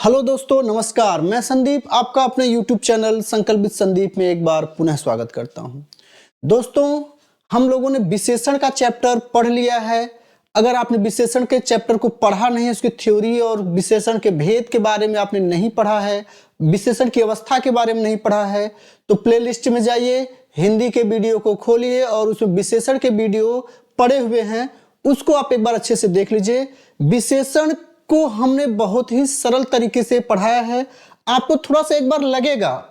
Hello दोस्तों, नमस्कार। मैं संदीप आपका अपने YouTube चैनल संकल्पित संदीप में एक बार पुनः स्वागत करता हूं। दोस्तों, हम लोगों ने विशेषण का चैप्टर पढ़ लिया है। अगर आपने विशेषण के चैप्टर को पढ़ा नहीं है, उसकी थ्योरी और विशेषण के भेद के बारे में आपने नहीं पढ़ा है, विशेषण की अवस्था के बारे में नहीं पढ़ा है, तो प्लेलिस्ट में जाइए, हिंदी के वीडियो को खोलिए और उसमें विशेषण के वीडियो पड़े हुए हैं, उसको आप एक बार अच्छे से देख लीजिए। विशेषण को हमने बहुत ही सरल तरीके से पढ़ाया है। आपको थोड़ा सा एक बार लगेगा,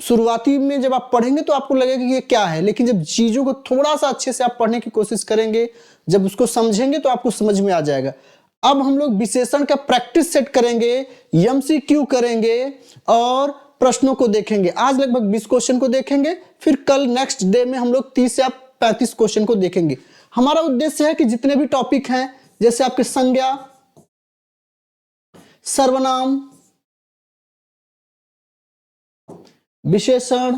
शुरुआती में जब आप पढ़ेंगे तो आपको लगेगा कि ये क्या है, लेकिन जब चीजों को थोड़ा सा अच्छे से आप पढ़ने की कोशिश करेंगे, जब उसको समझेंगे तो आपको समझ में आ जाएगा। अब हम लोग विशेषण का प्रैक्टिस सेट करेंगे, एमसीक्यू करेंगे और प्रश्नों को देखेंगे। आज लगभग 20 क्वेश्चन को देखेंगे, फिर कल नेक्स्ट डे में हम लोग 30 या 35 क्वेश्चन को देखेंगे। हमारा उद्देश्य है कि जितने भी टॉपिक हैं, जैसे आपके संज्ञा, सर्वनाम, विशेषण,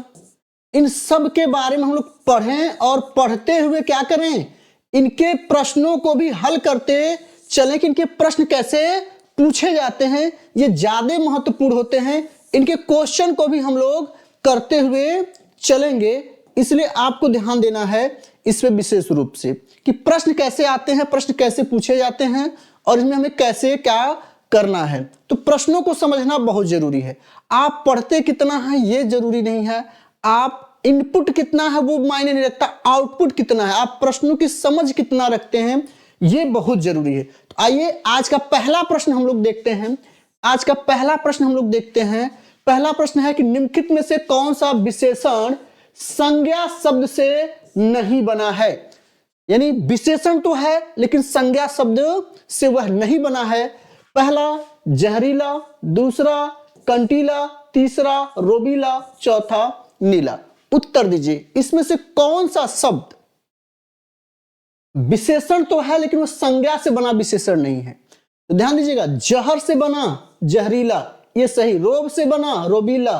इन सब के बारे में हम लोग पढ़ें और पढ़ते हुए क्या करें, इनके प्रश्नों को भी हल करते चलें कि इनके प्रश्न कैसे पूछे जाते हैं, ये ज्यादा महत्वपूर्ण होते हैं। इनके क्वेश्चन को भी हम लोग करते हुए चलेंगे, इसलिए आपको ध्यान देना है इस पे विशेष रूप से कि प्रश्न कैसे आते हैं, प्रश्न कैसे पूछे जाते हैं और इसमें हमें कैसे क्या करना है। तो प्रश्नों को समझना बहुत जरूरी है। आप पढ़ते कितना है ये जरूरी नहीं है, आप इनपुट कितना है वो मायने नहीं रखता, आउटपुट कितना है, आप प्रश्नों की समझ कितना रखते हैं ये बहुत जरूरी है। तो आइए आज का पहला प्रश्न हम लोग देखते हैं। आज का पहला प्रश्न हम लोग देखते हैं। पहला प्रश्न है कि निम्नलिखित में से कौन सा विशेषण संज्ञा शब्द से नहीं बना है। यानी विशेषण तो है लेकिन संज्ञा शब्द से वह नहीं बना है। पहला जहरीला, दूसरा कंटीला, तीसरा रोबीला, चौथा नीला। उत्तर दीजिए, इसमें से कौन सा शब्द विशेषण तो है लेकिन वो संज्ञा से बना विशेषण नहीं है। तो ध्यान दीजिएगा, जहर से बना जहरीला, ये सही। रोब से बना रोबीला,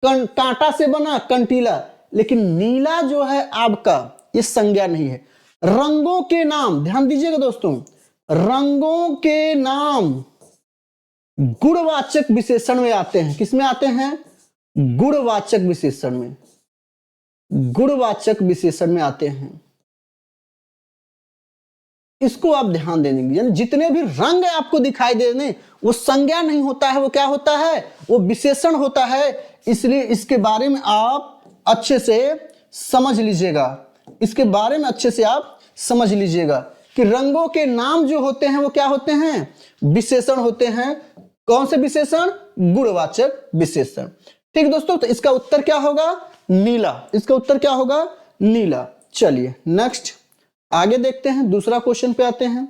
कांटा से बना कंटीला, लेकिन नीला जो है आपका ये संज्ञा नहीं है। रंगों के नाम, ध्यान दीजिएगा दोस्तों, रंगों के नाम गुणवाचक विशेषण में आते हैं। किसमें आते हैं? गुणवाचक विशेषण में, गुणवाचक विशेषण में आते हैं। इसको आप ध्यान दे देंगे। यानी जितने भी रंग आपको दिखाई दे रहे वो संज्ञा नहीं होता है, वो क्या होता है? वो विशेषण होता है। इसलिए इसके बारे में आप अच्छे से समझ लीजिएगा, इसके बारे में अच्छे से आप समझ लीजिएगा कि रंगों के नाम जो होते हैं वो क्या होते हैं? विशेषण होते हैं। कौन से विशेषण? गुणवाचक विशेषण। ठीक दोस्तों, तो इसका उत्तर क्या होगा? नीला। इसका उत्तर क्या होगा? नीला। चलिए नेक्स्ट आगे देखते हैं, दूसरा क्वेश्चन पे आते हैं।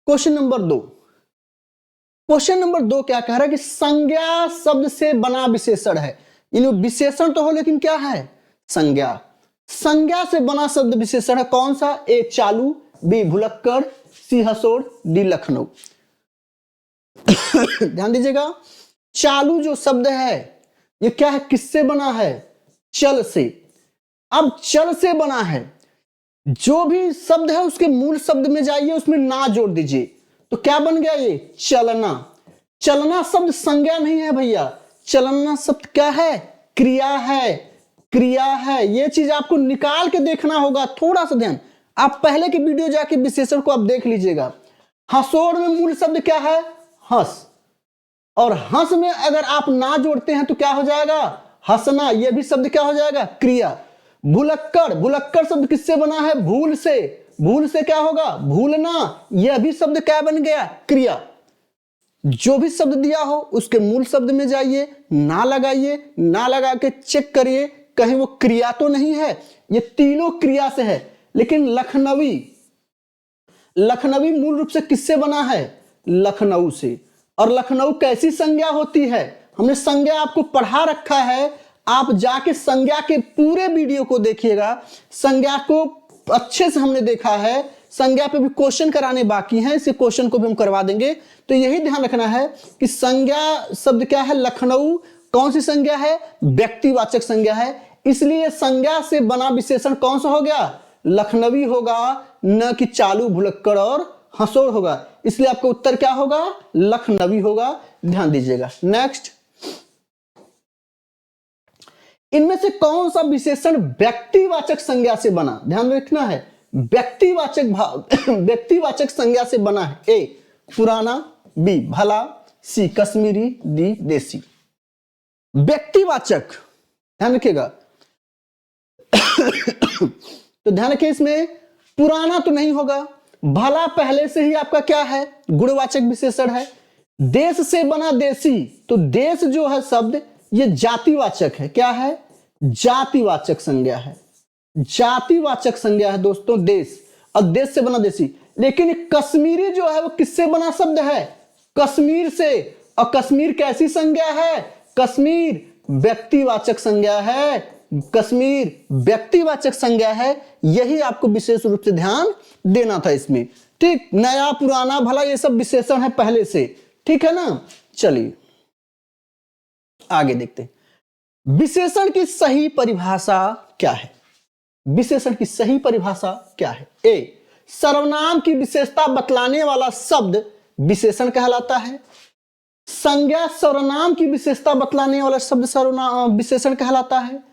Question number 2। क्वेश्चन नंबर 2 क्या कह रहा है कि संज्ञा शब्द से बना विशेषण है। यानी विशेषण तो हो लेकिन क्या है? संज्ञा। संज्ञा से बना शब्द विशेषण है कौन सा? ए चालू, बी भुलक्कड़, सी हसोड़, डी लखनऊ। ध्यान दीजिएगा, चालू जो शब्द है ये क्या है? किससे बना है? चल से। अब चल से बना है, जो भी शब्द है उसके मूल शब्द में जाइए, उसमें ना जोड़ दीजिए, तो क्या बन गया? ये चलना। चलना शब्द संज्ञा नहीं है भैया, चलना शब्द क्या है? क्रिया है, क्रिया है। ये चीज आपको निकाल के देखना होगा, थोड़ा सा ध्यान। आप पहले की वीडियो जाके विशेषण को आप देख लीजिएगा। हसोड़ में मूल शब्द क्या है? हंस। और हंस में अगर आप ना जोड़ते हैं तो क्या हो जाएगा? हंसना। यह भी शब्द क्या हो जाएगा? क्रिया। भुलक्कड़, भुलक्कड़ शब्द किससे बना है? भूल से। भूल से क्या होगा? भूलना। यह भी शब्द क्या बन गया? क्रिया। जो भी शब्द दिया हो उसके मूल शब्द में जाइए, ना लगाइए, ना लगा के चेक करिए कहीं वो क्रिया तो नहीं है। ये तीनों क्रिया से है। लेकिन लखनवी, लखनवी मूल रूप से किससे बना है? लखनऊ से। और लखनऊ कैसी संज्ञा होती है? हमने संज्ञा आपको पढ़ा रखा है, आप जाके संज्ञा के पूरे वीडियो को देखिएगा। संज्ञा को अच्छे से हमने देखा है, संज्ञा पे भी क्वेश्चन कराने बाकी हैं, इसी क्वेश्चन को भी हम करवा देंगे। तो यही ध्यान रखना है कि संज्ञा शब्द क्या है? लखनऊ। कौन सी संज्ञा है? व्यक्तिवाचक संज्ञा है। इसलिए संज्ञा से बना विशेषण कौन सा हो गया? लखनवी होगा, न कि चालू, भुलक्कड़ और हंसोड़ होगा, इसलिए आपका उत्तर क्या होगा? लखनवी होगा। ध्यान दीजिएगा। नेक्स्ट, इनमें से कौन सा विशेषण व्यक्तिवाचक संज्ञा से बना? ध्यान रखना है, व्यक्तिवाचक भाव व्यक्तिवाचक संज्ञा से बना है। ए पुराना, बी भला, सी कश्मीरी, डी देसी। व्यक्तिवाचक, ध्यान रखिएगा। तो ध्यान रखिए, इसमें पुराना तो नहीं होगा, भला पहले से ही आपका क्या है? गुणवाचक विशेषण है। देश से बना देसी, तो देश जो है शब्द ये जातिवाचक है। क्या है? जातिवाचक संज्ञा है, जातिवाचक संज्ञा है दोस्तों देश, और देश से बना देसी। लेकिन कश्मीरी जो है वो किससे बना शब्द है? कश्मीर से। और कश्मीर कैसी संज्ञा है? कश्मीर व्यक्तिवाचक संज्ञा है, कश्मीर व्यक्तिवाचक संज्ञा है। यही आपको विशेष रूप से ध्यान देना था इसमें। ठीक, नया पुराना भला ये सब विशेषण है पहले से, ठीक है ना। चलिए आगे देखते हैं, विशेषण की सही परिभाषा क्या है? विशेषण की सही परिभाषा क्या है? ए सर्वनाम की विशेषता बतलाने वाला शब्द विशेषण कहलाता है। संज्ञा सर्वनाम की विशेषता बतलाने वाला शब्द सर्वनाम विशेषण कहलाता है।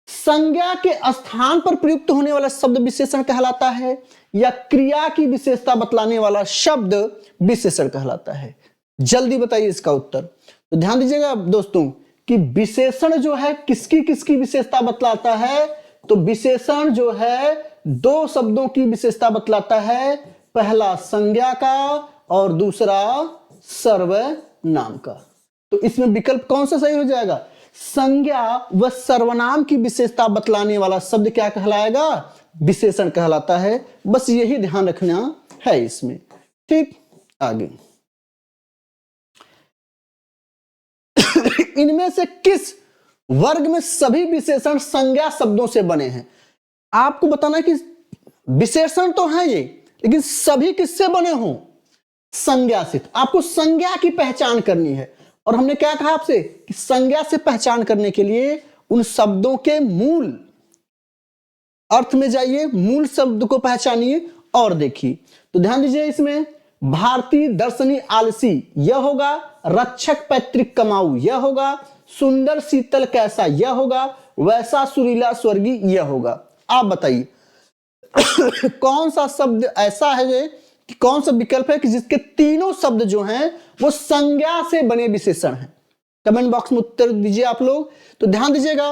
संज्ञा के स्थान पर प्रयुक्त होने वाला शब्द विशेषण कहलाता है, या क्रिया की विशेषता बतलाने वाला शब्द विशेषण कहलाता है? जल्दी बताइए इसका उत्तर। तो ध्यान दीजिएगा दोस्तों कि विशेषण जो है किसकी किसकी विशेषता बतलाता है? तो विशेषण जो है दो शब्दों की विशेषता बतलाता है, पहला संज्ञा का और दूसरा सर्वनाम का। तो इसमें विकल्प कौन सा सही हो जाएगा? संज्ञा व सर्वनाम की विशेषता बतलाने वाला शब्द क्या कहलाएगा? विशेषण कहलाता है। बस यही ध्यान रखना है इसमें। ठीक, आगे इनमें से किस वर्ग में सभी विशेषण संज्ञा शब्दों से बने हैं? आपको बताना है कि विशेषण तो है ये, लेकिन सभी किससे बने हों? संज्ञा से। आपको संज्ञा की पहचान करनी है, और हमने क्या कहा आपसे कि संज्ञा से पहचान करने के लिए उन शब्दों के मूल अर्थ में जाइए, मूल शब्द को पहचानिए और देखिए। तो ध्यान दीजिए, इसमें भारतीय दर्शनी आलसी यह होगा, रक्षक पैतृक कमाऊ यह होगा, सुंदर शीतल कैसा यह होगा, वैसा सुरीला स्वर्गी यह होगा। आप बताइए कौन सा शब्द ऐसा है कि कौन सा विकल्प है कि जिसके तीनों शब्द जो हैं वो संज्ञा से बने विशेषण हैं? कमेंट बॉक्स में उत्तर दीजिए आप लोग। तो ध्यान दीजिएगा,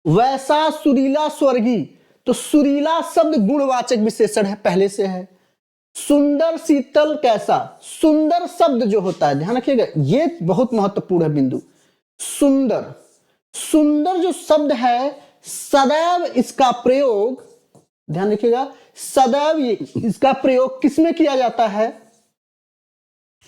वैसा सुरीला स्वर्गी, तो सुरीला शब्द गुणवाचक विशेषण है, पहले से है। सुंदर शीतल कैसा, सुंदर शब्द जो होता है, ध्यान रखिएगा ये बहुत महत्वपूर्ण है बिंदु। सुंदर, सुंदर जो शब्द है सदैव इसका प्रयोग, ध्यान रखिएगा, सदैव इसका प्रयोग किसमें किया जाता है?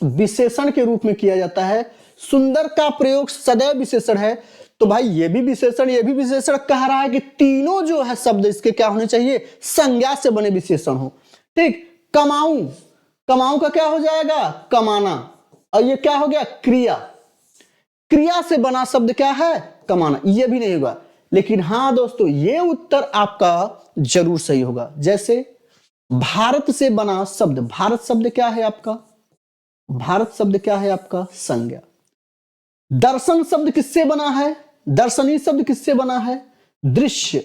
विशेषण के रूप में किया जाता है। सुंदर का प्रयोग सदैव विशेषण है। तो भाई ये भी विशेषण, ये भी विशेषण कह रहा है कि तीनों जो है शब्द इसके क्या होने चाहिए? संज्ञा से बने विशेषण हो। ठीक, कमाऊं, कमाऊं का क्या हो जाएगा? कमाना। और ये क्या हो गया? क्रिया। क्रिया से बना शब्द क्या है? कमाना। ये भी नहीं होगा। लेकिन हां दोस्तों, ये उत्तर आपका जरूर सही होगा। जैसे भारत से बना शब्द, भारत शब्द क्या है आपका? भारत शब्द क्या है आपका? संज्ञा। दर्शन शब्द किससे बना है? दर्शनी शब्द किससे बना है? दृश्य।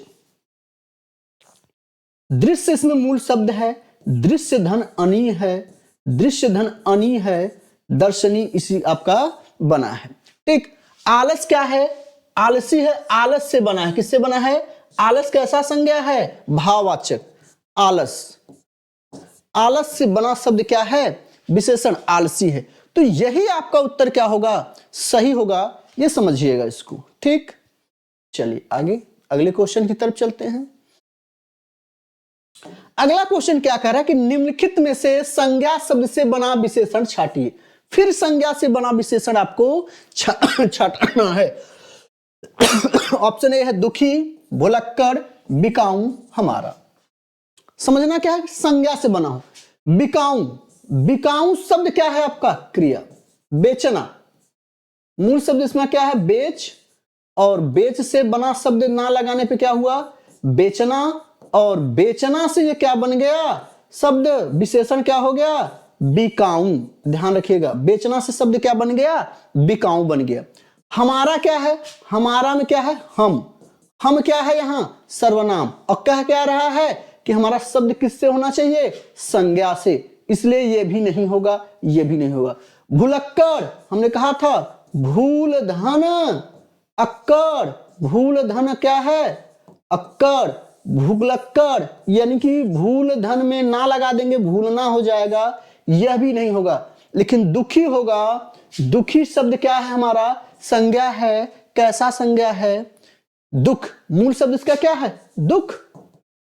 दृश्य इसमें मूल शब्द है। दृश्य धन अनी है, दृश्य धन अनी है, दर्शनी इसी आपका बना है। ठीक, आलस क्या है? आलसी है, आलस से बना है। किससे बना है? आलस कैसा संज्ञा है? भाववाचक। आलस, आलस से बना शब्द क्या है? विशेषण आलसी है। तो यही आपका उत्तर क्या होगा? सही होगा। ये समझिएगा इसको। ठीक, चलिए आगे अगले क्वेश्चन की तरफ चलते हैं। अगला क्वेश्चन क्या कह रहा है कि निम्नलिखित में से संज्ञा शब्द से बना विशेषण छाटिए। फिर संज्ञा से बना विशेषण आपको छाटना है। ऑप्शन ए है दुखी, भुलक्कड़, बिकाऊ, हमारा। समझना क्या है? संज्ञा से बना हो। बिकाऊ, बिकाऊ शब्द क्या है आपका? क्रिया। बेचना, मूल शब्द इसमें क्या है? बेच, और बेच से बना शब्द ना लगाने पे क्या हुआ? बेचना, और बेचना से ये क्या बन गया? शब्द विशेषण क्या हो गया? बिकाऊ। ध्यान रखिएगा, बेचना से शब्द क्या बन गया? बिकाऊ बन गया। हमारा क्या है? हमारा में क्या है? हम क्या है यहाँ? सर्वनाम। और कह क्या रहा है कि हमारा शब्द किससे होना चाहिए? संज्ञा से। इसलिए ये भी नहीं होगा, ये भी नहीं होगा। भुलक्कड़, हमने कहा था भूल धन अक्कड़। भूल धन क्या है? अक्कड़। भुलक्कड़ यानी कि भूल धन में ना लगा देंगे, भूलना हो जाएगा, यह भी नहीं होगा। लेकिन दुखी होगा। दुखी शब्द क्या है? हमारा संज्ञा है। कैसा संज्ञा है? दुख। मूल शब्द इसका क्या है? दुख।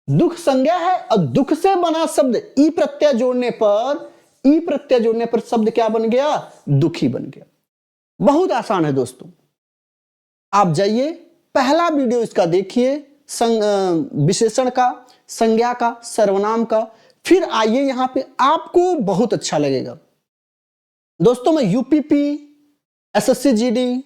दुख संज्ञा है और दुख से बना शब्द ई प्रत्यय जोड़ने पर शब्द क्या बन गया? दुखी बन गया। बहुत आसान है दोस्तों। आप जाइए, पहला वीडियो इसका देखिए, विशेषण का, संज्ञा का, सर्वनाम का, फिर आइए यहां पे, आपको बहुत अच्छा लगेगा। दोस्तों मैं UPP, SSC GD,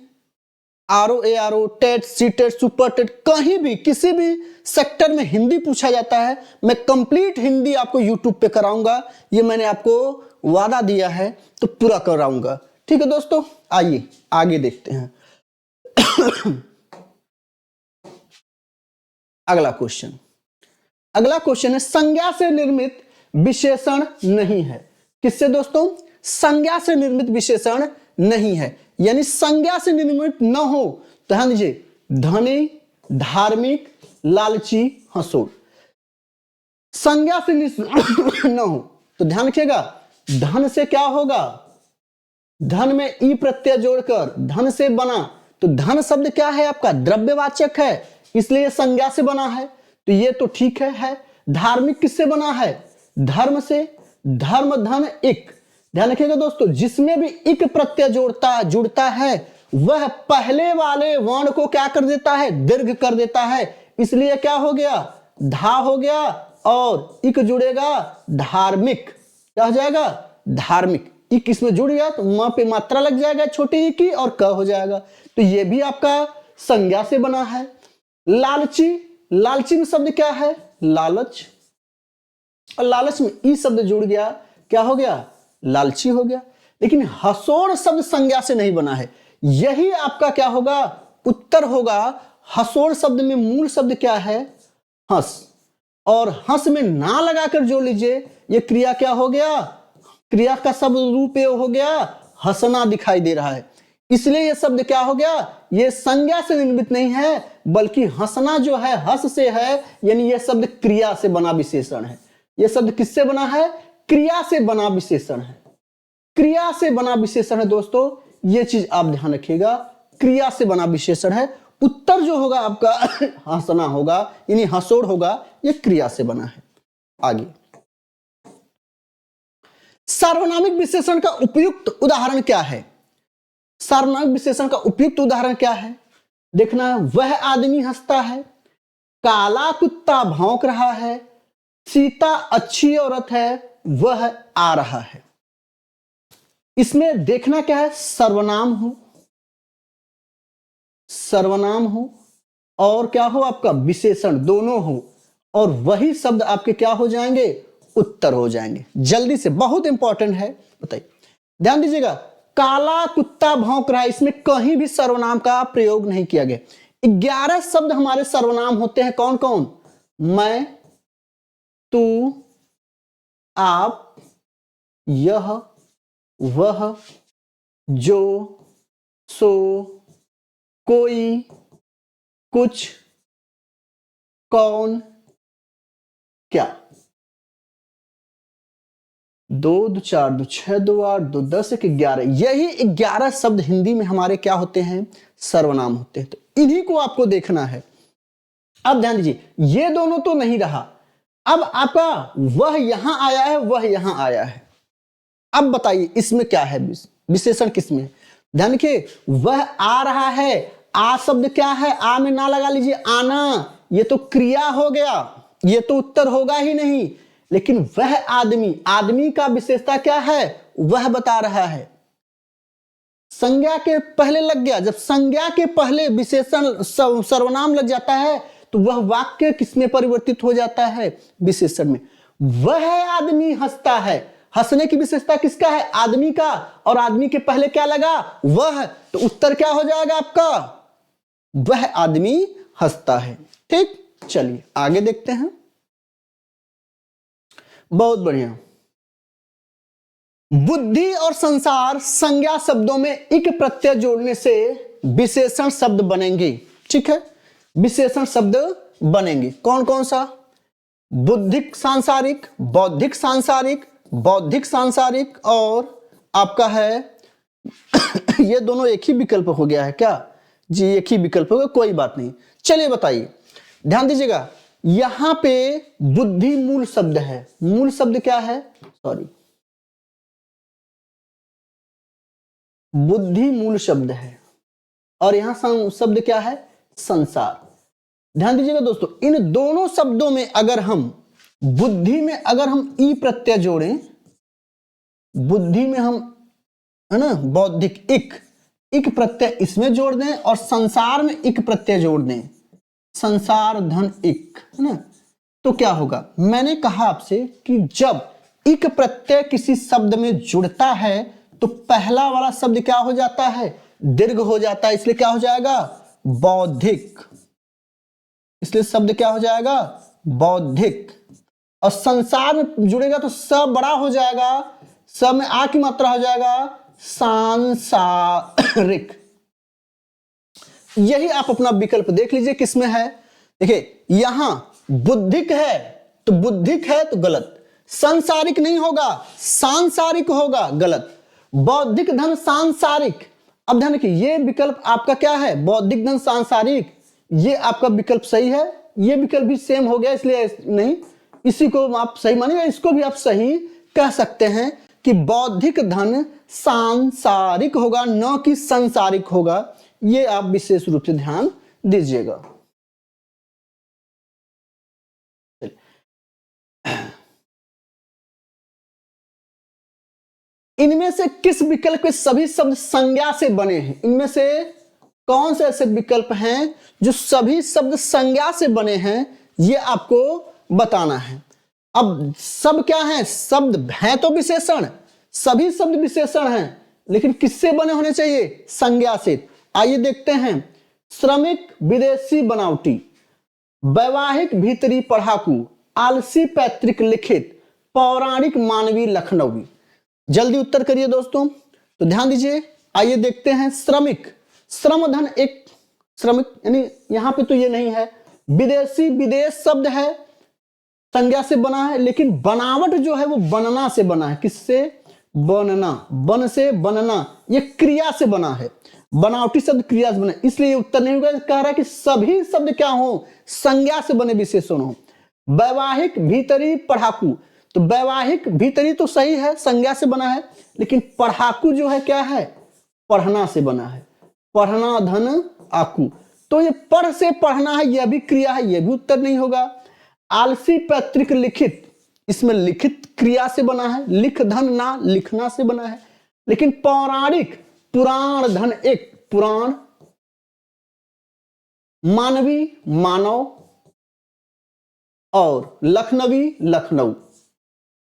RO, TET, CTET, super TET, कहीं भी किसी भी सेक्टर में हिंदी पूछा जाता है, मैं कंप्लीट हिंदी आपको यूट्यूब पे कराऊंगा। ये मैंने आपको वादा दिया है, तो पूरा कराऊंगा। ठीक है दोस्तों, आइए आगे देखते हैं। अगला क्वेश्चन है संज्ञा से निर्मित विशेषण नहीं है। किससे दोस्तों? संज्ञा से निर्मित विशेषण नहीं है, यानी संज्ञा से निर्मित न हो। ध्यान दीजिए, धनी, धार्मिक, लालची, हंसोड़। संज्ञा से न हो तो ध्यान रखिएगा, धन से क्या होगा? धन में ई प्रत्यय जोड़कर धन से बना, तो धन शब्द क्या है आपका? द्रव्यवाचक है, इसलिए संज्ञा से बना है, तो ये तो ठीक है। धार्मिक किससे बना है? धर्म से। धर्म, धन, इक। ध्यान रखिएगा दोस्तों, जिसमें भी इक प्रत्यय जुड़ता है वह पहले वाले वर्ण को क्या कर देता है? दीर्घ कर देता है, इसलिए क्या हो गया? धा हो गया, और इक जुड़ेगा धार्मिक। क्या हो जाएगा? धार्मिक। इक इसमें जुड़ गया तो म पे मात्रा लग जाएगा छोटी ई की, और क हो जाएगा, तो ये भी आपका संज्ञा से बना है। लालची, लालची में शब्द क्या है? लालच। और लालच में ई शब्द जुड़ गया, क्या हो गया? लालची हो गया। लेकिन हंसोड़ शब्द संज्ञा से नहीं बना है, यही आपका क्या होगा? उत्तर होगा। हंसोड़ शब्द में मूल शब्द क्या है? हंस, और हंस में ना लगाकर जोड़ लीजिए, ये क्रिया क्या हो गया? क्रिया का शब्द रूप हो गया हंसना दिखाई दे रहा है, इसलिए ये शब्द क्या हो गया? ये संज्ञा से निर्मित नहीं है, बल्कि हंसना जो है हंस से है, यानी ये शब्द क्रिया से बना विशेषण है। ये शब्द किससे बना है? क्रिया से बना विशेषण है। क्रिया से बना विशेषण है दोस्तों, ये चीज आप ध्यान रखिएगा, क्रिया से बना विशेषण है। उत्तर जो होगा आपका हंसना होगा, यानी हंसोड़ होगा, ये क्रिया से बना है। आगे, सार्वनामिक विशेषण का उपयुक्त उदाहरण क्या है? सार्वनामिक विशेषण का उपयुक्त उदाहरण क्या है? देखना, वह आदमी हंसता है, काला कुत्ता भौंक रहा है, सीता अच्छी औरत है, वह आ रहा है। इसमें देखना क्या है? सर्वनाम हो और क्या हो आपका? विशेषण, दोनों हो, और वही शब्द आपके क्या हो जाएंगे? उत्तर हो जाएंगे। जल्दी से, बहुत इंपॉर्टेंट है, बताइए, ध्यान दीजिएगा। काला कुत्ता भौंक रहा है, इसमें कहीं भी सर्वनाम का प्रयोग नहीं किया गया। 11 शब्द हमारे सर्वनाम होते हैं, कौन कौन? मैं, तू, आप, यह, वह, जो, सो, कोई, कुछ, कौन, क्या। 2 2 4 2 6 2 8 2 10 1 11, यही 11 शब्द हिंदी में हमारे क्या होते हैं? सर्वनाम होते हैं। तो इन्हीं को आपको देखना है। अब ध्यान दीजिए, ये दोनों तो नहीं रहा, अब आपका वह यहां आया है, वह यहां आया है। अब बताइए इसमें क्या है? विशेषण किसमें है? ध्यान रखिए, वह आ रहा है, आ शब्द क्या है? आ में ना लगा लीजिए, आना, ये तो क्रिया हो गया, ये तो उत्तर होगा ही नहीं। लेकिन वह आदमी, आदमी का विशेषता क्या है? वह बता रहा है, संज्ञा के पहले लग गया। जब संज्ञा के पहले विशेषण सर्वनाम लग जाता है, तो वह वाक्य किसमें परिवर्तित हो जाता है? विशेषण में। वह आदमी हंसता है। हंसने की विशेषता किसका है? आदमी का। और आदमी के पहले क्या लगा? वह। तो उत्तर क्या हो जाएगा आपका? वह आदमी हंसता है। ठीक, चलिए आगे देखते हैं। बहुत बढ़िया। बुद्धि और संसार संज्ञा शब्दों में इक प्रत्यय जोड़ने से विशेषण शब्द बनेंगे। ठीक है, विशेषण शब्द बनेंगे। कौन कौन सा? बुद्धिक सांसारिक, बौद्धिक सांसारिक, बौद्धिक सांसारिक, और आपका है ये दोनों एक ही विकल्प हो गया है क्या जी? एक ही विकल्प हो गया, कोई बात नहीं। चलिए बताइए, ध्यान दीजिएगा। यहां पे बुद्धि मूल शब्द है। मूल शब्द क्या है? सॉरी, बुद्धि मूल शब्द है। और यहां शब्द क्या है? संसार। ध्यान दीजिएगा दोस्तों, इन दोनों शब्दों में अगर हम बुद्धि में अगर हम ई प्रत्यय जोड़ें, बुद्धि में हम, है ना, बौद्धिक इक, इक प्रत्यय इसमें जोड़ दें और संसार में इक प्रत्यय जोड़ दें, संसार धन इक, है ना, तो क्या होगा? मैंने कहा आपसे कि जब इक प्रत्यय किसी शब्द में जुड़ता है तो पहला वाला शब्द क्या हो जाता है? दीर्घ हो जाता है, इसलिए क्या हो जाएगा? बौद्धिक। इसलिए शब्द क्या हो जाएगा? बौद्धिक। और संसार में जुड़ेगा तो स बड़ा हो जाएगा, स में आ की मात्रा हो जाएगा सांसारिक। यही आप अपना विकल्प देख लीजिए किसमें है। देखिए, यहां बुद्धिक है तो बुद्धिक है तो गलत, सांसारिक नहीं होगा, सांसारिक होगा, गलत। बौद्धिक धन सांसारिक। अब ध्यान रखिए, ये विकल्प आपका क्या है? बौद्धिक धन सांसारिक। ये आपका विकल्प सही है, ये विकल्प भी सेम हो गया, इसलिए नहीं, इसी को आप सही मानिएगा। इसको भी आप सही कह सकते हैं कि बौद्धिक धन सांसारिक होगा, न कि संसारिक होगा। ये आप विशेष रूप से ध्यान दीजिएगा। इनमें से किस विकल्प के सभी शब्द संज्ञा से बने हैं? इनमें से कौन से ऐसे विकल्प हैं जो सभी शब्द संज्ञा से बने हैं? ये आपको बताना है। अब सब क्या है? शब्द है तो विशेषण, सभी शब्द विशेषण हैं, लेकिन किससे बने होने चाहिए? संज्ञा से। आइए देखते हैं। श्रमिक विदेशी बनावटी, वैवाहिक भीतरी पढ़ाकू, आलसी पैतृक लिखित, पौराणिक मानवी लखनवी। जल्दी उत्तर करिए दोस्तों। तो ध्यान दीजिए, आइए देखते हैं। श्रमिक, श्रम धन एक, श्रमिक यानी यहां पे तो ये नहीं है। विदेशी, विदेश शब्द है, संज्ञा से बना है, लेकिन बनावट जो है वो बनना से बना है। किससे? बनना, बन से बनना, ये क्रिया से बना है। बनावटी शब्द क्रिया से बना, इसलिए उत्तर नहीं होगा। कह रहा है कि सभी शब्द क्या हो? संज्ञा से बने विशेषण हो। वैवाहिक भीतरी पढ़ाकू, तो वैवाहिक भीतरी तो सही है, संज्ञा से बना है, लेकिन पढ़ाकू जो है क्या है? पढ़ना से बना है। पढ़ना धन आकू, तो ये पढ़ से पढ़ना है, यह भी क्रिया है, यह भी उत्तर नहीं होगा। आलसी पैतृक लिखित, इसमें लिखित क्रिया से बना है, लिख धन ना, लिखना से बना है। लेकिन पौराणिक, पुराण धन एक, पुराण, मानवी मानव, और लखनवी लखनऊ,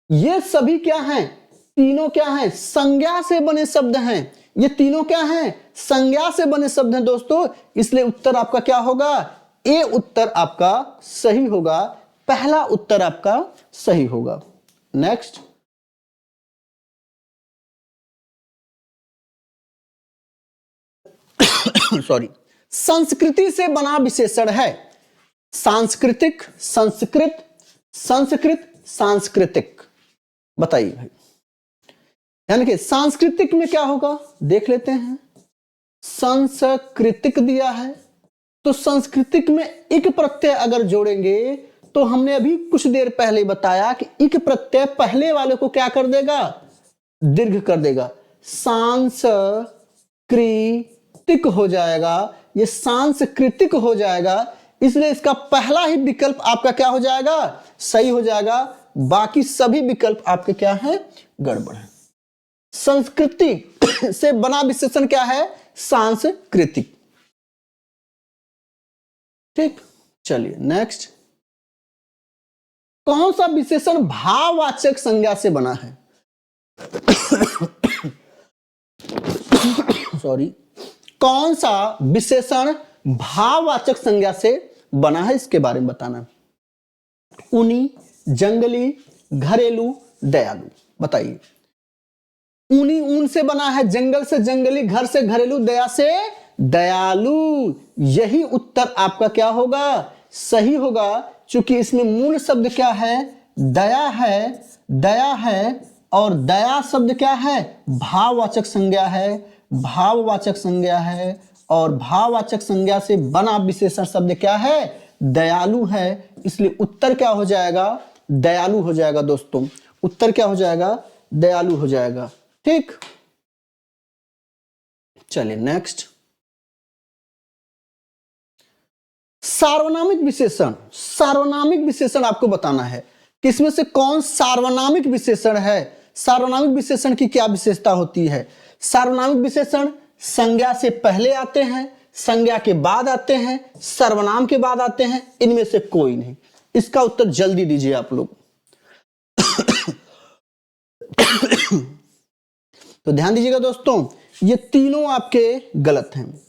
ये सभी क्या हैं? तीनों क्या हैं? संज्ञा से बने शब्द हैं। ये तीनों क्या हैं? संज्ञा से बने शब्द हैं दोस्तों। इसलिए उत्तर आपका क्या होगा? ए उत्तर आपका सही होगा, पहला उत्तर आपका सही होगा। नेक्स्ट, सॉरी, संस्कृति से बना विशेषण है। सांस्कृतिक, संस्कृत, संस्कृत, सांस्कृतिक। बताइए भाई, यानी कि सांस्कृतिक में क्या होगा? देख लेते हैं। सांस्कृतिक दिया है, तो सांस्कृतिक में इक प्रत्यय अगर जोड़ेंगे तो हमने अभी कुछ देर पहले बताया कि इक प्रत्यय पहले वाले को क्या कर देगा? दीर्घ कर देगा। सांस्कृतिक हो जाएगा, ये सांस्कृतिक हो जाएगा। इसलिए इसका पहला ही विकल्प आपका क्या हो जाएगा? सही हो जाएगा। बाकी सभी विकल्प आपके क्या है? गड़बड़ है। संस्कृति से बना विशेषण क्या है? सांस्कृतिक। ठीक, चलिए नेक्स्ट। कौन सा विशेषण भाववाचक संज्ञा से बना है? सॉरी, कौन सा विशेषण भाववाचक संज्ञा से बना है, इसके बारे में बताना। ऊनी, जंगली, घरेलू, दयालु, बताइए। ऊनी ऊन से बना है, जंगल से जंगली, घर से घरेलू, दया से दयालु। यही उत्तर आपका क्या होगा? सही होगा, क्योंकि इसमें मूल शब्द क्या है? दया है, दया है, और दया शब्द क्या है? भाववाचक संज्ञा है, भाववाचक संज्ञा है, और भाववाचक संज्ञा से बना विशेषण शब्द क्या है? दयालु है। इसलिए उत्तर क्या हो जाएगा? दयालु हो जाएगा दोस्तों। उत्तर क्या हो जाएगा? दयालु हो जाएगा। ठीक, चलिए नेक्स्ट। सार्वनामिक विशेषण, सार्वनामिक विशेषण आपको बताना है कि इसमें से कौन सार्वनामिक विशेषण है। सार्वनामिक विशेषण की क्या विशेषता होती है? सार्वनामिक विशेषण संज्ञा से पहले आते हैं, संज्ञा के बाद आते हैं, सर्वनाम के बाद आते हैं, इनमें से कोई नहीं। इसका उत्तर जल्दी दीजिए आप लोग। तो ध्यान दीजिएगा दोस्तों, ये तीनों आपके गलत हैं।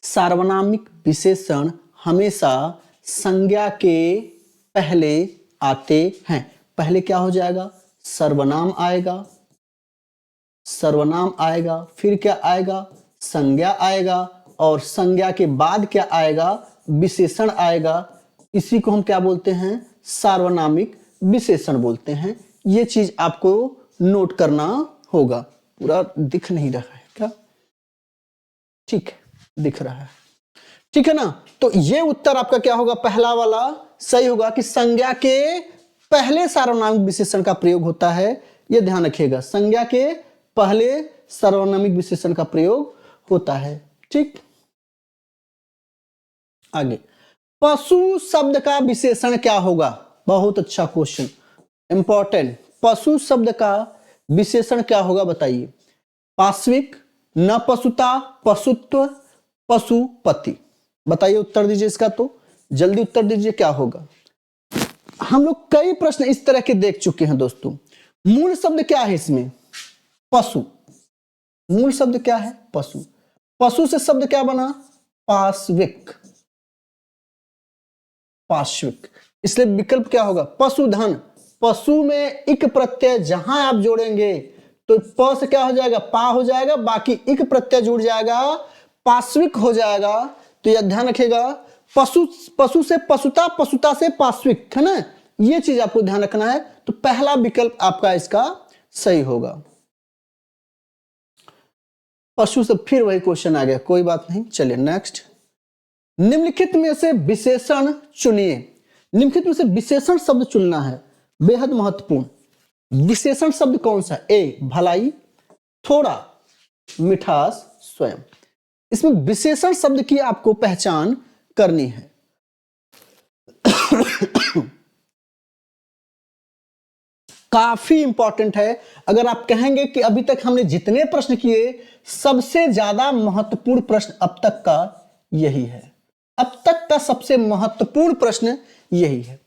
सार्वनामिक विशेषण हमेशा संज्ञा के पहले आते हैं। पहले क्या हो जाएगा? सर्वनाम आएगा, सर्वनाम आएगा, फिर क्या आएगा? संज्ञा आएगा, और संज्ञा के बाद क्या आएगा? विशेषण आएगा। इसी को हम क्या बोलते हैं? सार्वनामिक विशेषण बोलते हैं। ये चीज आपको नोट करना होगा। पूरा दिख नहीं रहा है क्या? ठीक है, दिख रहा है, ठीक है ना? तो ये उत्तर आपका क्या होगा? पहला वाला सही होगा कि संज्ञा के पहले सार्वनामिक विशेषण का प्रयोग होता है। ये ध्यान रखिएगा, संज्ञा के पहले सार्वनामिक विशेषण का प्रयोग होता है। ठीक, आगे। पशु शब्द का विशेषण क्या होगा? बहुत अच्छा क्वेश्चन, इंपॉर्टेंट। पशु शब्द का विशेषण क्या होगा बताइए? पार्श्विक, न पशुता, पशुत्व, पशुपति। बताइए, उत्तर दीजिए इसका। तो जल्दी उत्तर दीजिए, क्या होगा? हम लोग कई प्रश्न इस तरह के देख चुके हैं दोस्तों। मूल शब्द क्या है इसमें? पशु। मूल शब्द क्या है? पशु। पशु से शब्द क्या बना? पार्श्विक, पार्श्विक। इसलिए विकल्प क्या होगा? पशुधन। पशु में इक प्रत्यय जहां आप जोड़ेंगे तो प से क्या हो जाएगा? पा हो जाएगा, बाकी इक प्रत्यय जुड़ जाएगा, पार्श्विक हो जाएगा। तो यह ध्यान रखिएगा, पशु, पशु से पशुता, पशुता से पार्श्विक, है ना? ये चीज आपको ध्यान रखना है। तो पहला विकल्प आपका इसका सही होगा। पशु से फिर वही क्वेश्चन आ गया, कोई बात नहीं। चलिए नेक्स्ट। निम्नलिखित में से विशेषण चुनिए। निम्नलिखित में से विशेषण शब्द चुनना है, बेहद महत्वपूर्ण। विशेषण शब्द कौन सा? ए भलाई, थोड़ा, मिठास, स्वयं। इसमें विशेषण शब्द की आपको पहचान करनी है। काफी इंपॉर्टेंट है। अगर आप कहेंगे कि अभी तक हमने जितने प्रश्न किए, सबसे ज्यादा महत्वपूर्ण प्रश्न अब तक का यही है। अब तक का सबसे महत्वपूर्ण प्रश्न यही है।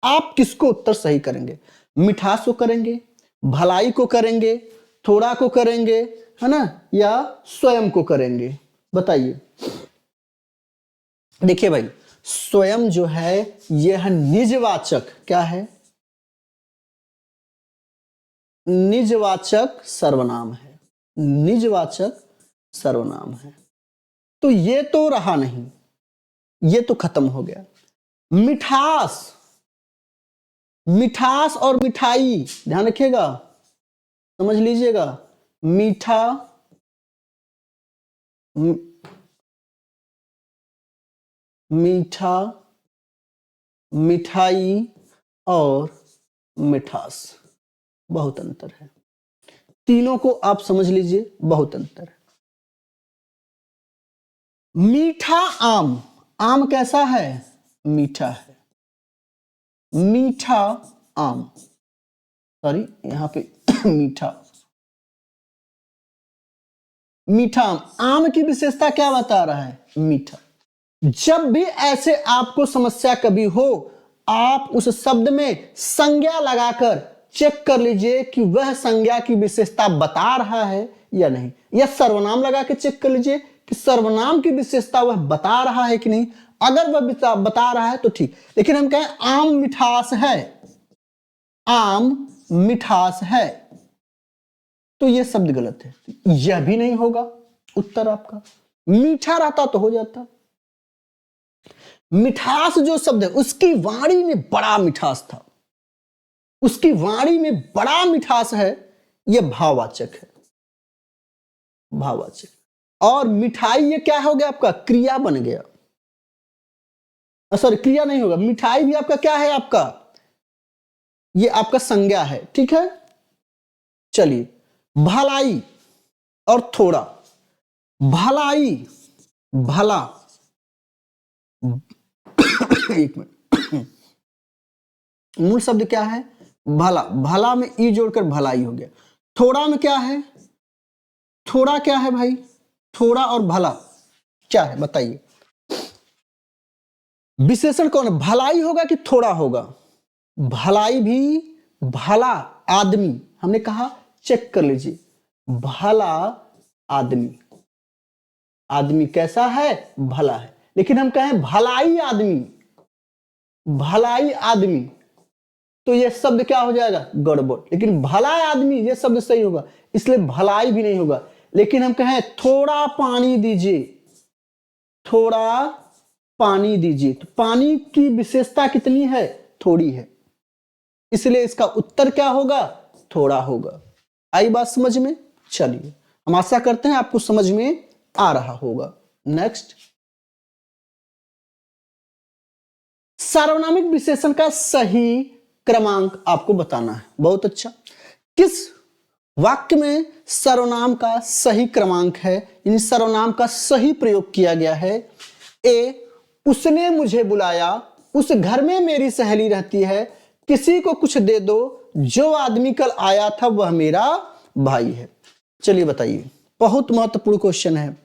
आप किसको उत्तर सही करेंगे? मिठास को करेंगे, भलाई को करेंगे, थोड़ा को करेंगे, है ना, या स्वयं को करेंगे? बताइए। देखिए भाई, स्वयं जो है यह निजवाचक क्या है? निजवाचक सर्वनाम है। निजवाचक सर्वनाम है। तो ये तो रहा नहीं, ये तो खत्म हो गया। मिठास, मिठास और मिठाई, ध्यान रखिएगा, समझ लीजिएगा। मीठा, मीठा, मिठाई और मिठास, बहुत अंतर है। तीनों को आप समझ लीजिए, बहुत अंतर है। मीठा आम, आम कैसा है? मीठा है। मीठा आम, सॉरी यहां पे मीठा, मीठा आम। आम की विशेषता क्या बता रहा है? मीठा। जब भी ऐसे आपको समस्या कभी हो, आप उस शब्द में संज्ञा लगाकर चेक कर लीजिए कि वह संज्ञा की विशेषता बता रहा है या नहीं, या सर्वनाम लगा के चेक कर लीजिए कि सर्वनाम की विशेषता वह बता रहा है कि नहीं। अगर वह बता रहा है तो ठीक, लेकिन हम कहें आम मिठास है, आम मिठास है, तो यह शब्द गलत है, यह भी नहीं होगा उत्तर आपका। मीठा रहता तो हो जाता। मिठास जो शब्द है उसकी वाणी में बड़ा मिठास था, उसकी वाणी में बड़ा मिठास है, यह भाववाचक है, भाववाचक। और मिठाई ये क्या हो गया आपका, क्रिया बन गया, सॉरी क्रिया नहीं होगा, मिठाई भी आपका क्या है, आपका ये आपका संज्ञा है, ठीक है। चलिए भलाई और थोड़ा, भलाई, भला एक मिनट, मूल शब्द क्या है, भला, भला में ई जोड़कर भलाई हो गया। थोड़ा में क्या है, थोड़ा क्या है भाई, थोड़ा और भला क्या है बताइए, विशेषण कौन है, भलाई होगा कि थोड़ा होगा, भलाई भी, भला आदमी, हमने कहा चेक कर लीजिए, भला आदमी, आदमी कैसा है, भला है, लेकिन हम कहें भलाई आदमी, भलाई आदमी, तो यह शब्द क्या हो जाएगा, गड़बड़। लेकिन भला आदमी यह शब्द सही होगा, इसलिए भलाई भी नहीं होगा। लेकिन हम कहें थोड़ा पानी दीजिए, थोड़ा पानी दीजिए, तो पानी की विशेषता कितनी है, थोड़ी है, इसलिए इसका उत्तर क्या होगा, थोड़ा होगा। आई बात समझ में। चलिए हम आशा करते हैं आपको समझ में आ रहा होगा। नेक्स्ट, सार्वनामिक विशेषण का सही क्रमांक आपको बताना है। बहुत अच्छा, किस वाक्य में सर्वनाम का सही क्रमांक है, इन सर्वनाम का सही प्रयोग किया गया है। ए, उसने मुझे बुलाया, उस घर में मेरी सहेली रहती है, किसी को कुछ दे दो, जो आदमी कल आया था वह मेरा भाई है। चलिए बताइए, बहुत महत्वपूर्ण क्वेश्चन है,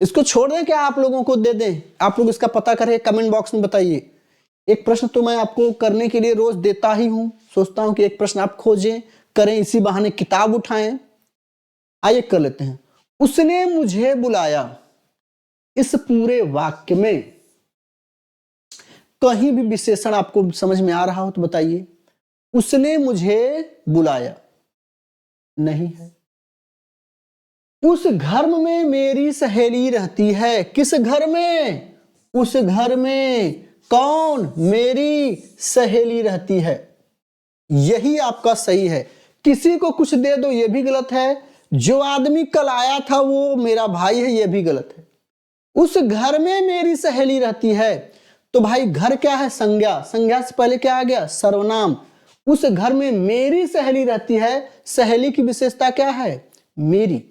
इसको छोड़ दें क्या आप लोगों को दे दें, आप लोग इसका पता करें, कमेंट बॉक्स में बताइए। एक प्रश्न तो मैं आपको करने के लिए रोज देता ही हूं, सोचता हूं कि एक प्रश्न आप खोजें, करें, इसी बहाने किताब उठाएं। आइए कर लेते हैं, उसने मुझे बुलाया, इस पूरे वाक्य में कहीं भी विशेषण आपको समझ में आ रहा हो तो बताइए। उसने मुझे बुलाया नहीं है। उस घर में मेरी सहेली रहती है, किस घर में, उस घर में कौन, मेरी सहेली रहती है, यही आपका सही है। किसी को कुछ दे दो ये भी गलत है, जो आदमी कल आया था वो मेरा भाई है, यह भी गलत है। उस घर में मेरी सहेली रहती है, तो भाई घर क्या है, संज्ञा, संज्ञा से पहले क्या आ गया, सर्वनाम। उस घर में मेरी सहेली रहती है, सहेली की विशेषता क्या है, मेरी,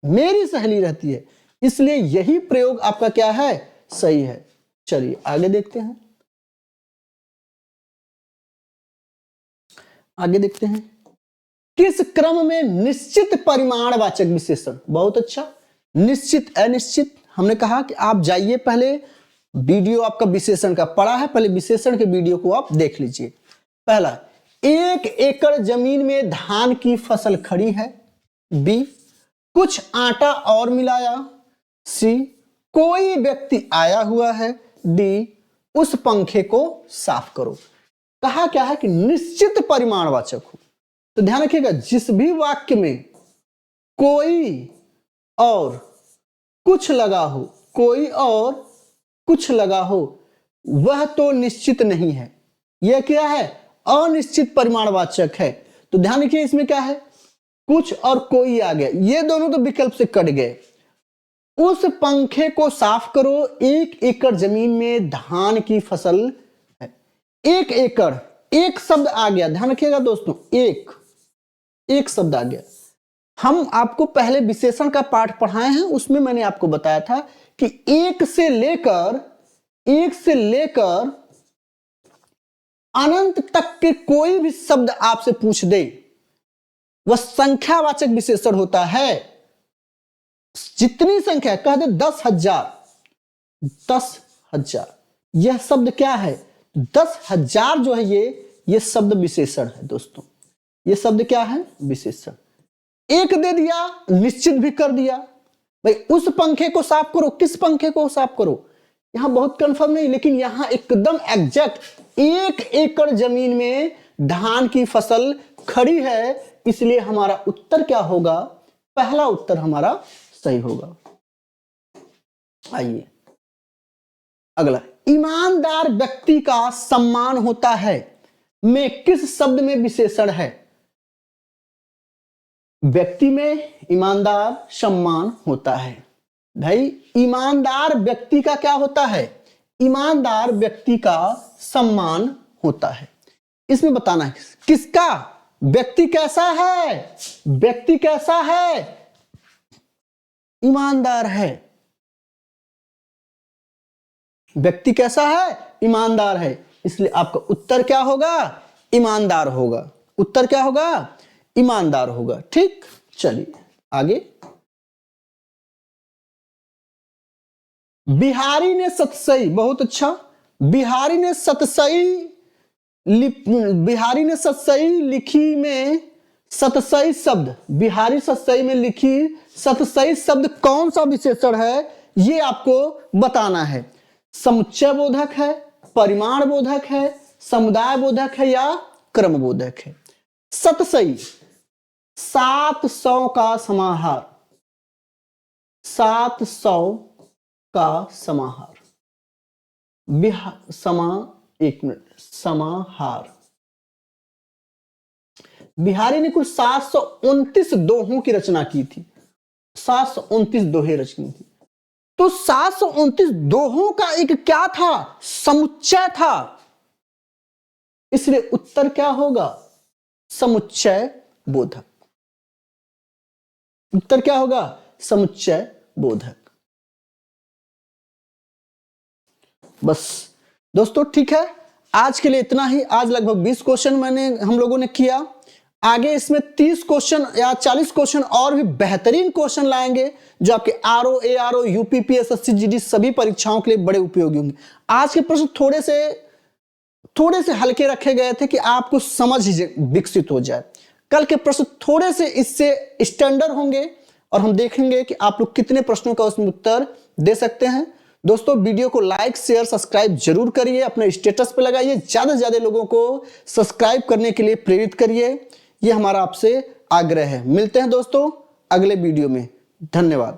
मेरी सहेली रहती है, इसलिए यही प्रयोग आपका क्या है, सही है। चलिए आगे देखते हैं, आगे देखते हैं, किस क्रम में निश्चित परिमाणवाचक विशेषण, बहुत अच्छा, निश्चित अनिश्चित, हमने कहा कि आप जाइए पहले, वीडियो आपका विशेषण का पड़ा है, पहले विशेषण के वीडियो को आप देख लीजिए। पहला, 1 एकड़ जमीन में धान की फसल खड़ी है। बी, कुछ आटा और मिलाया। सी, कोई व्यक्ति आया हुआ है। डी, उस पंखे को साफ करो। कहा क्या है कि निश्चित परिमाणवाचक हो, तो ध्यान रखिएगा, जिस भी वाक्य में कोई और कुछ लगा हो, कोई और कुछ लगा हो, वह तो निश्चित नहीं है, यह क्या है, अनिश्चित परिमाणवाचक है। तो ध्यान रखिए, इसमें क्या है, कुछ और कोई आ गया, ये दोनों तो विकल्प से कट गए। उस पंखे को साफ करो, 1 एकड़ जमीन में धान की फसल है। 1 एकड़, एक शब्द आ गया, ध्यान रखिएगा दोस्तों, एक शब्द आ गया। हम आपको पहले विशेषण का पाठ पढ़ाए हैं, उसमें मैंने आपको बताया था कि एक से लेकर अनंत तक के कोई भी शब्द आपसे पूछ दे, वह संख्यावाचक विशेषण होता है। जितनी संख्या, कह दे 10,000, 10,000, यह शब्द क्या है, 10,000 जो है ये शब्द विशेषण है दोस्तों। ये शब्द क्या है? विशेषण। एक दे दिया, निश्चित भी कर दिया। भाई उस पंखे को साफ करो, किस पंखे को साफ करो? यहां बहुत कंफर्म नहीं, लेकिन यहां एकदम एग्जैक्ट 1 एकड़ जमीन में धान की फसल खड़ी है, इसलिए हमारा उत्तर क्या होगा? पहला उत्तर हमारा सही होगा। आइए अगला, ईमानदार व्यक्ति का सम्मान होता है में किस शब्द में विशेषण है? व्यक्ति में ईमानदार सम्मान होता है। भाई ईमानदार व्यक्ति का क्या होता है? ईमानदार व्यक्ति का सम्मान होता है। इसमें बताना है किसका? व्यक्ति कैसा है? व्यक्ति कैसा है? ईमानदार है। व्यक्ति कैसा है? ईमानदार है। इसलिए आपका उत्तर क्या होगा? ईमानदार होगा। उत्तर क्या होगा? ईमानदार होगा। ठीक, चलिए आगे। बिहारी ने सतसई, बहुत अच्छा। बिहारी ने सतसई लिखी में सतसई शब्द, बिहारी सतसई में लिखी सतसई शब्द कौन सा विशेषण है? ये आपको बताना है। समुच्चय बोधक है, परिमाण बोधक है, समुदाय बोधक है या क्रम बोधक है? सतसई 700 का समाहार, 700 का समाहार। एक मिनट, समाहार। बिहारी ने कुल 729 दोहों की रचना की थी। 729 दोहे रचनी थी। तो 729 दोहों का एक क्या था? समुच्चय था। इसलिए उत्तर क्या होगा? समुच्चय बोधक। उत्तर क्या होगा? समुच्चय बोधक। बस दोस्तों ठीक है, आज के लिए इतना ही। आज लगभग 20 क्वेश्चन हम लोगों ने किया। आगे इसमें 30 क्वेश्चन या 40 क्वेश्चन और भी बेहतरीन क्वेश्चन लाएंगे, जो आपके RO, ARO, UPP, SSC, GD सभी परीक्षाओं के लिए बड़े उपयोगी होंगे। आज के प्रश्न थोड़े से हल्के रखे गए थे कि आपको समझ विकसित हो जाए। कल के प्रश्न थोड़े से इससे स्टैंडर्ड होंगे और हम देखेंगे कि आप लोग कितने प्रश्नों का उसमें उत्तर दे सकते हैं। दोस्तों वीडियो को लाइक, शेयर, सब्सक्राइब जरूर करिए, अपने स्टेटस पे लगाइए, ज्यादा से ज्यादा लोगों को सब्सक्राइब करने के लिए प्रेरित करिए। ये हमारा आपसे आग्रह है। मिलते हैं दोस्तों अगले वीडियो में। धन्यवाद।